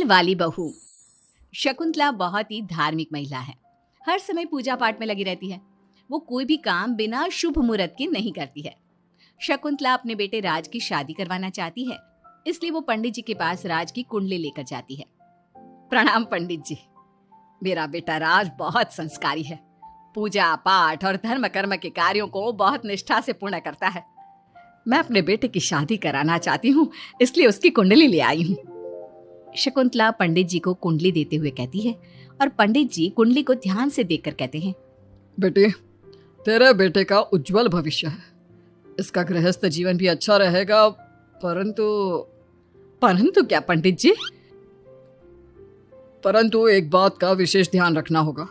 वाली बहू। शकुंतला बहुत ही धार्मिक महिला है। हर समय पूजा पाठ में लगी रहती है। वो कोई भी काम बिना शुभ मुहूर्त के नहीं करती है। शकुंतला अपने बेटे राज की शादी करवाना चाहती है, इसलिए वो पंडित जी के पास राज की कुंडली लेकर जाती है। प्रणाम पंडित जी, मेरा बेटा राज बहुत संस्कारी है। पूजा पाठ और धर्म कर्म के कार्यों को बहुत निष्ठा से पूर्ण करता है। मैं अपने बेटे की शादी कराना चाहती हूँ, इसलिए उसकी कुंडली ले आई हूँ। शकुंतला पंडित जी को कुंडली देते हुए कहती है और पंडित जी कुंडली को ध्यान से देखकर कहते हैं, बेटे, तेरे बेटे का उज्जवल भविष्य है। इसका गृहस्थ जीवन भी अच्छा रहेगा, परंतु क्या पंडित जी? परंतु एक बात का विशेष ध्यान रखना होगा।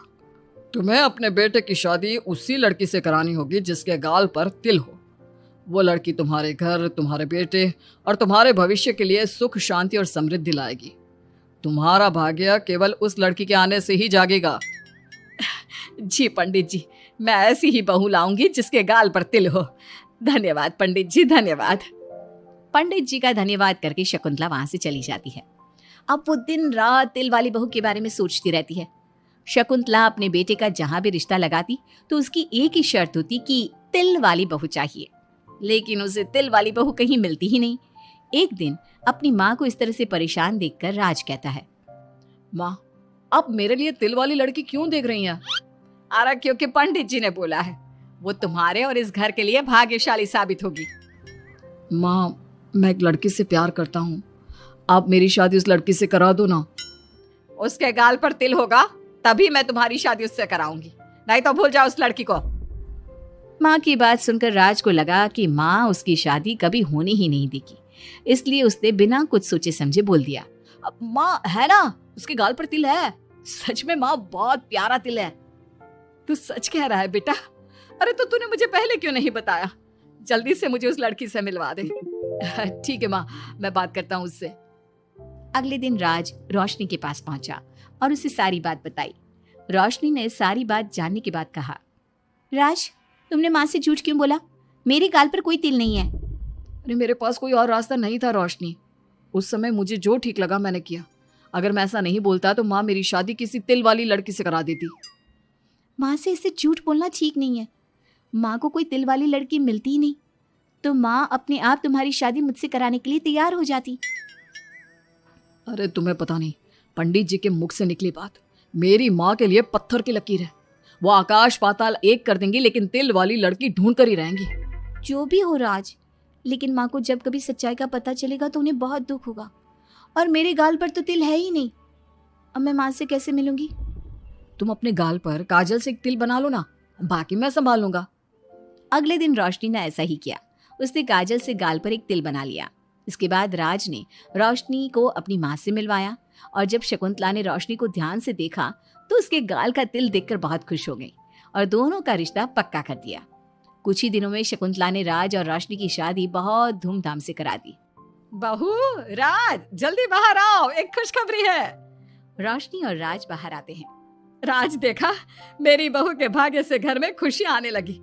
तुम्हें अपने बेटे की शादी उसी लड़की से करानी होगी जिसके गाल पर तिल हो। वो लड़की तुम्हारे घर, तुम्हारे बेटे और तुम्हारे भविष्य के लिए सुख, शांति और समृद्धि लाएगी। तुम्हारा भाग्य केवल उस लड़की के आने से ही जागेगा। जी पंडित जी, मैं ऐसी ही बहू लाऊंगी जिसके गाल पर तिल हो। धन्यवाद पंडित जी, धन्यवाद। पंडित जी का धन्यवाद करके शकुंतला वहां से चली जाती है। अब वो दिन रात तिल वाली बहू के बारे में सोचती रहती है। शकुंतला अपने बेटे का जहां भी रिश्ता लगाती तो उसकी एक ही शर्त होती कि तिल वाली बहू चाहिए, लेकिन उसे तिल वाली बहू कहीं मिलती ही नहीं। एक दिन अपनी माँ को इस तरह से परेशान देखकर राज कहता है, माँ, आप मेरे लिए तिल वाली लड़की क्यों देख रही हैं? अरे क्योंकि पंडित जी ने बोला है, वो तुम्हारे और इस घर के लिए भाग्यशाली साबित होगी। माँ, मैं एक लड़की से प्यार करता हूँ। आप मेरी शादी उस लड़की से करा दो ना। उसके गाल पर तिल होगा तभी मैं तुम्हारी शादी उससे कराऊंगी, नहीं तो भूल जाओ उस लड़की को। माँ की बात सुनकर राज को लगा कि माँ उसकी शादी कभी होने ही नहीं देगी, इसलिए उसने बिना कुछ सोचे समझे बोल दिया, माँ है ना, उसके गाल पर तिल है। सच में माँ, बहुत प्यारा तिल है। तू सच कह रहा है बेटा? अरे तो तूने मुझे पहले क्यों नहीं बताया? जल्दी से मुझे उस लड़की से मिलवा दे। ठीक है माँ, मैं बात करता हूँ उससे। अगले दिन राज रोशनी के पास पहुंचा और उसे सारी बात बताई। रोशनी ने सारी बात जानने के बाद कहा, राज, तुमने माँ से झूठ क्यों बोला? मेरे गाल पर कोई तिल नहीं है। अरे मेरे पास कोई और रास्ता नहीं था रोशनी। उस समय मुझे जो ठीक लगा मैंने किया। अगर मैं ऐसा नहीं बोलता तो माँ मेरी शादी किसी तिल वाली लड़की से करा देती। माँ से इसे झूठ बोलना ठीक नहीं है। माँ को कोई तिल वाली लड़की मिलती ही नहीं तो माँ अपने आप तुम्हारी शादी मुझसे कराने के लिए तैयार हो जाती। अरे तुम्हें पता नहीं, पंडित जी के मुख से निकली बात मेरी माँ के लिए पत्थर की लकीर है। वो आकाश पाताल एक कर देंगी, लेकिन तिल वाली लड़की ढूंढ कर ही रहेंगी। जो भी हो राज, लेकिन माँ को जब कभी सच्चाई का पता चलेगा तो उन्हें बहुत दुख होगा। और मेरे गाल पर तो तिल है ही नहीं। अब मैं माँ से कैसे मिलूंगी? तुम अपने गाल पर काजल से एक तिल बना लो ना, बाकी मैं संभाल लूंगा। अगले दिन रोशनी ने ऐसा ही किया। उसने काजल से गाल पर एक तिल बना लिया। इसके बाद राज ने रोशनी को अपनी माँ से मिलवाया और जब शकुंतला ने रोशनी को ध्यान से देखा तो उसके गाल का तिल देखकर बहुत खुश हो गई और दोनों का रिश्ता पक्का कर दिया। कुछ ही दिनों में शकुंतला ने राज और रोशनी की शादी बहुत धूमधाम से करा दी। बहू, राज, जल्दी बाहर आओ, एक खुशखबरी है। रोशनी और राज बाहर आते हैं। राज, देखा, मेरी बहू के भाग्य से घर में खुशियां आने लगी।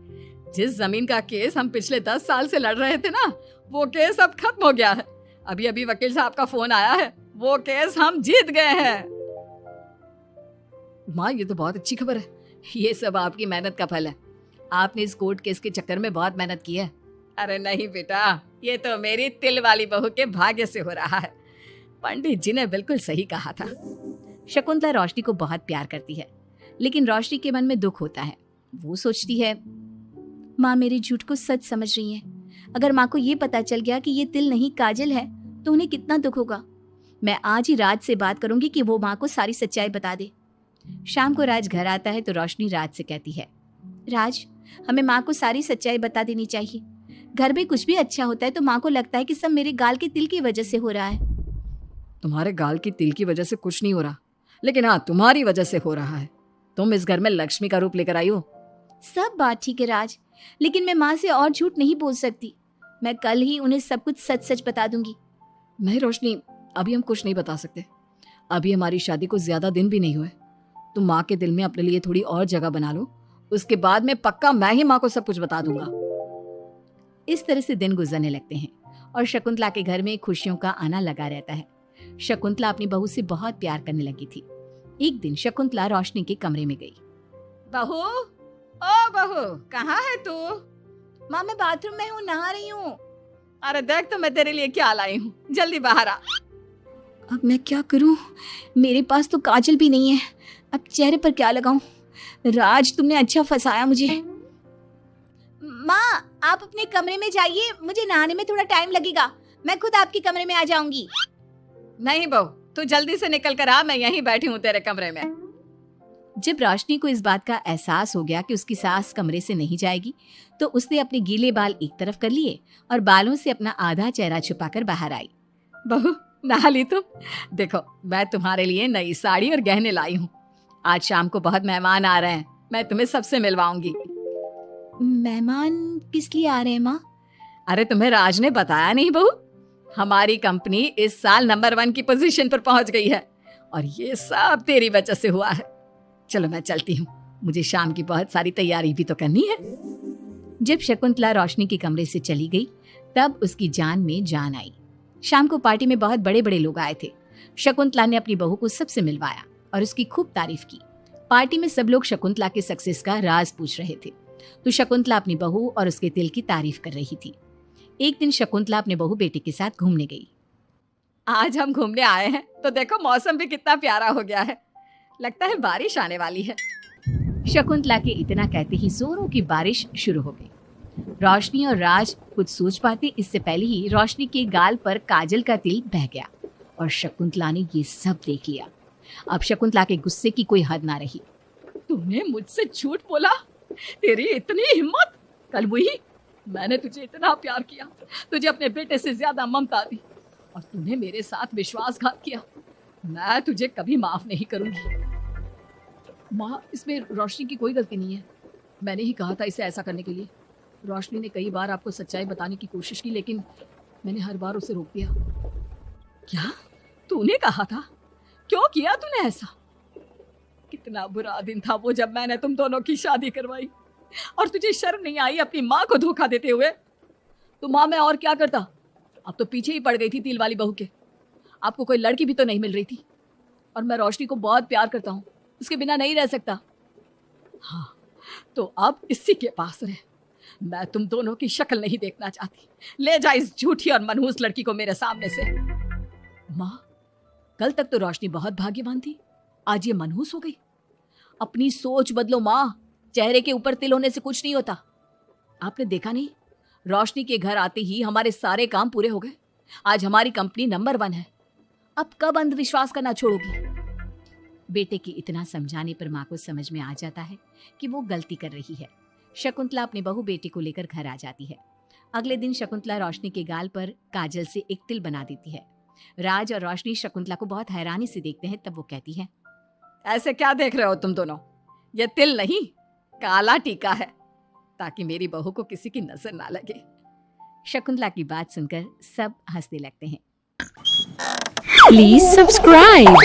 जिस जमीन का केस हम पिछले 10 साल से लड़ रहे थे ना, वो केस अब खत्म हो गया है। अभी अभी वकील साहब का फोन आया है, वो केस हम जीत गए हैं। माँ, ये तो बहुत अच्छी खबर है। ये सब आपकी मेहनत का फल है। आपने इस कोर्ट केस के चक्कर में बहुत मेहनत की है। अरे नहीं बेटा, ये तो मेरी तिल वाली बहू के भाग्य से हो रहा है। पंडित जी ने बिल्कुल सही कहा था। शकुंतला रोशनी को बहुत प्यार करती है, लेकिन रोशनी के मन में दुख होता है। वो सोचती है, माँ मेरे झूठ को सच समझ रही है। अगर माँ को ये पता चल गया कि ये तिल नहीं काजल है तो उन्हें कितना दुख होगा। मैं आज ही राज से बात करूंगी कि वो माँ को सारी सच्चाई बता दे। शाम को राज घर आता है तो रोशनी राज से कहती है, राज, हमें माँ को सारी सच्चाई बता देनी चाहिए। घर में कुछ भी अच्छा होता है तो माँ को लगता है कि सब मेरे गाल के तिल की वजह से हो रहा है। तुम्हारे गाल की तिल की वजह से कुछ नहीं हो रहा, लेकिन हाँ, तुम्हारी वजह से हो रहा है। तुम इस घर में लक्ष्मी का रूप लेकर आई हो। सब बात ठीक है राज, लेकिन मैं माँ से और झूठ नहीं बोल सकती। मैं कल ही उन्हें सब कुछ सच सच बता दूंगी। नहीं रोशनी, अभी हम कुछ नहीं बता सकते। अभी हमारी शादी को ज्यादा दिन भी नहीं हुए। तुम माँ के दिल में अपने लिए थोड़ी और जगह बना लो, उसके बाद में पक्का मैं ही माँ को सब कुछ बता दूंगा। इस तरह से दिन गुजरने लगते हैं और शकुंतला के घर में खुशियों का आना लगा रहता है। शकुंतला अपनी बहू से बहुत प्यार करने लगी थी। एक दिन शकुंतला रोशनी के कमरे में गई। बहू, ओ बहू, कहाँ है तू? माँ, मैं बाथरूम में हूँ, नहा रही हूँ। अरे देख तो मैं तेरे लिए क्या लाई हूँ, जल्दी बाहर आ। अब मैं क्या करूँ? मेरे पास तो काजल भी नहीं है, अब चेहरे पर क्या लगाऊं? राज, तुमने अच्छा फंसाया मुझे। माँ, आप अपने कमरे में जाइए, मुझे नहाने में थोड़ा टाइम लगेगा, मैं खुद आपके कमरे में आ जाऊंगी। नहीं बहू, तू जल्दी से निकल कर आ, मैं यहीं बैठी हूँ तेरे कमरे में। जब रोशनी को इस बात का एहसास हो गया कि उसकी सास कमरे से नहीं जाएगी, तो उसने अपने गीले बाल एक तरफ कर लिए और बालों से अपना आधा चेहरा छुपाकर बाहर आई। बहू, नहा ली तुम? देखो, मैं तुम्हारे लिए नई साड़ी और गहने लाई हूँ। आज शाम को बहुत मेहमान आ रहे हैं, मैं तुम्हें सबसे मिलवाऊंगी। मेहमान किस लिए आ रहे हैं माँ? अरे तुम्हें राज ने बताया नहीं बहू? हमारी कंपनी इस साल नंबर 1 की पोजीशन पर पहुंच गई है और ये सब तेरी वजह से हुआ है। चलो मैं चलती हूँ, मुझे शाम की बहुत सारी तैयारी भी तो करनी है। जब शकुंतला रोशनी के कमरे से चली गई, तब उसकी जान में जान आई। शाम को पार्टी में बहुत बड़े बड़े लोग आए थे। शकुंतला ने अपनी बहू को सबसे मिलवाया और उसकी खूब तारीफ की। पार्टी में सब लोग शकुंतला के सक्सेस का राज पूछ रहे थे, तो शकुंतला अपनी बहू और उसके तिल की तारीफ कर रही थी। एक दिन शकुंतला अपने बहू बेटे के साथ घूमने गई। आज हम घूमने आए हैं तो देखो मौसम भी कितना प्यारा हो गया है, लगता है बारिश आने वाली है। शकुंतला के इतना कहते ही जोरों की बारिश शुरू हो गई। रोशनी और राज कुछ सोच पाते इससे पहले ही रोशनी के गाल पर काजल का तिल बह गया और शकुंतला ने ये सब देख लिया। अब शकुंतला के गुस्से की कोई हद ना रही। तूने मुझसे झूठ बोला? तेरी इतनी हिम्मत? कल वही मैंने तुझे इतना प्यार किया, तुझे अपने बेटे से ज्यादा ममता दी और तूने मेरे साथ विश्वासघात किया। मैं तुझे कभी माफ नहीं करूंगी। माँ, इसमें रोशनी की कोई गलती नहीं है, मैंने ही कहा था इसे ऐसा करने के लिए। रोशनी ने कई बार आपको सच्चाई बताने की कोशिश की, लेकिन मैंने हर बार उसे रोक दिया। क्या तूने कहा था? क्यों किया तूने ऐसा? कितना बुरा दिन था वो जब मैंने तुम दोनों की शादी करवाई और तुझे शर्म नहीं आई अपनी माँ को धोखा देते हुए? तो माँ, मैं और क्या करता, अब तो पीछे ही पड़ गई थी तिल वाली बहू के। आपको कोई लड़की भी तो नहीं मिल रही थी और मैं रोशनी को बहुत प्यार करता हूँ, उसके बिना नहीं रह सकता। हाँ, तो अब इसी के पास रहे, मैं तुम दोनों की शक्ल नहीं देखना चाहती। ले जा इस झूठी और मनहूस लड़की को मेरे सामने से। माँ, कल तक तो रोशनी बहुत भाग्यवान थी, आज ये मनहूस हो गई। अपनी सोच बदलो माँ, चेहरे के ऊपर तिल होने से कुछ नहीं होता। आपने देखा नहीं, रोशनी के घर आते ही हमारे सारे काम पूरे हो गए। आज हमारी कंपनी नंबर 1 है। अब कब अंधविश्वास करना छोड़ोगी? बेटे की इतना समझाने पर माँ को समझ में आ जाता है कि वो गलती कर रही है। शकुंतला अपने बहू बेटे को लेकर घर आ जाती है। अगले दिन शकुंतला रोशनी के गाल पर काजल से एक तिल बना देती है। राज और रोशनी शकुंतला को बहुत हैरानी से देखते हैं, तब वो कहती है, ऐसे क्या देख रहे हो तुम दोनों? ये तिल नहीं, काला टीका है, ताकि मेरी बहू को किसी की नजर ना लगे। शकुंतला की बात सुनकर सब हंसने लगते हैं। Please subscribe.